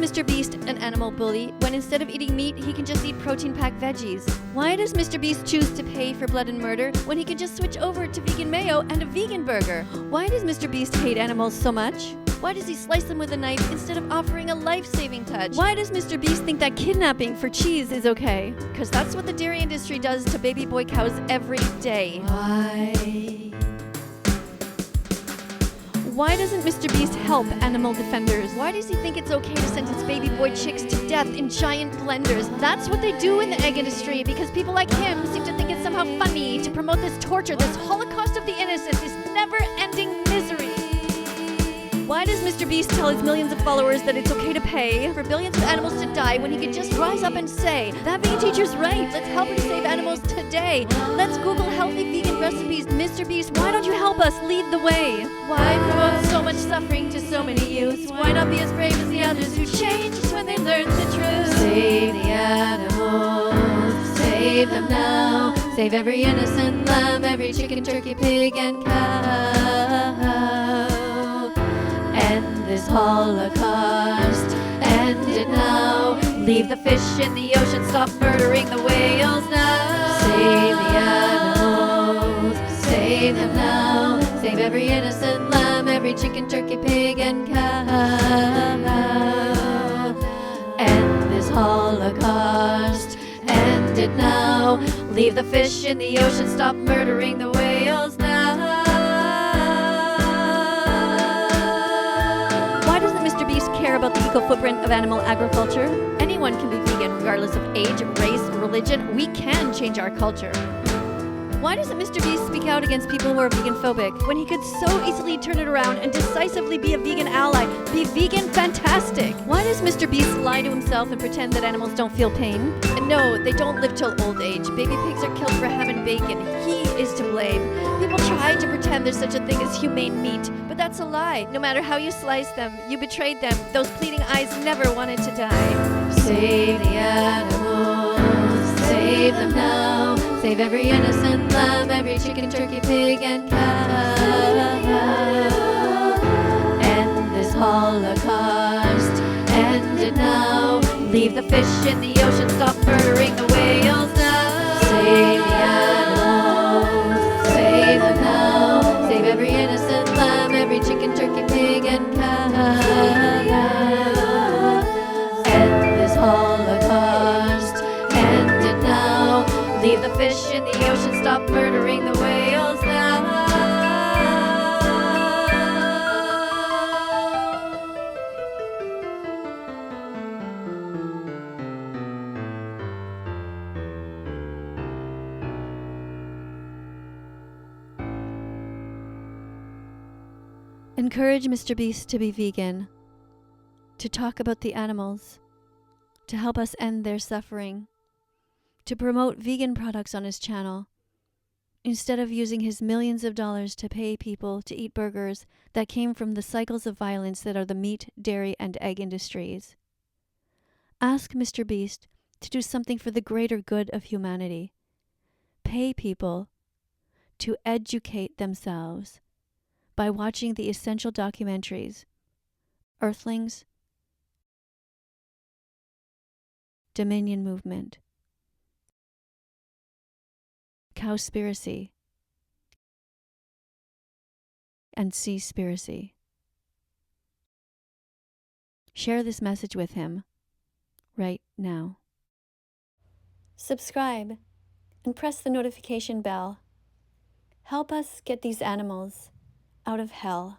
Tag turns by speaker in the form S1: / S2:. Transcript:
S1: Mr. Beast an animal bully when instead of eating meat, he can just eat protein-packed veggies? Why does Mr. Beast choose to pay for blood and murder when he can just switch over to vegan mayo and a vegan burger? Why does Mr. Beast hate animals so much? Why does he slice them with a knife instead of offering a life-saving touch? Why does Mr. Beast think that kidnapping for cheese is okay? Because that's what the dairy industry does to baby boy cows every day. Why doesn't Mr. Beast help animal defenders? Why does he think it's okay to sentence baby boy chicks to death in giant blenders? That's what they do in the egg industry because people like him seem to think it's somehow funny to promote this torture, this holocaust of the innocent, this never-ending misery. Why does Mr. Beast tell his millions of followers that it's okay to pay for billions of animals to die when he could just rise up and say, "That vegan teacher's right, let's help her to save animals today. Let's Google healthy vegan recipes. Mr. Beast, why don't you help us lead the way? Why promote so much suffering to so many youths? Why not be as brave as the others who changed when they learned the truth? Save the animals, save them now. Save every innocent lamb, every chicken, turkey, pig, and cow. End this holocaust, end it now. Leave the fish in the ocean, stop murdering the whales now. Save the animals, save them now. Save every innocent lamb, every chicken, turkey, pig, and cow. End this holocaust, end it now. Leave the fish in the ocean, stop murdering the whales now. Why doesn't Mr. Beast care about the eco-footprint of animal agriculture? Anyone can be vegan regardless of age, race, religion. We can change our culture. Why doesn't Mr. Beast speak out against people who are vegan-phobic when he could so easily turn it around and decisively be a vegan ally? Be vegan fantastic! Why does Mr. Beast lie to himself and pretend that animals don't feel pain? And no, they don't live till old age. Baby pigs are killed for ham and bacon. He is to blame. People try to pretend there's such a thing as humane meat, but that's a lie. No matter how you slice them, you betrayed them. Those pleading eyes never wanted to die. Save the animals, save them now. Save every innocent lamb, every chicken, turkey, pig, and cow. End this holocaust, end it now. Leave the fish in the ocean, stop murdering the whales now. Save the animals, save them now. Save every innocent lamb, every chicken, turkey, pig, and cow. End this holocaust, end it now. Leave the fish in the ocean, stop murdering the whales now. Encourage Mr. Beast to be vegan, to talk about the animals, to help us end their suffering, to promote vegan products on his channel, instead of using his millions of dollars to pay people to eat burgers that came from the cycles of violence that are the meat, dairy, and egg industries. Ask Mr. Beast to do something for the greater good of humanity. Pay people to educate themselves by watching the essential documentaries, Earthlings, Dominion Movement, Cowspiracy, and Seaspiracy. Share this message with him right now. Subscribe and press the notification bell. Help us get these animals out of hell.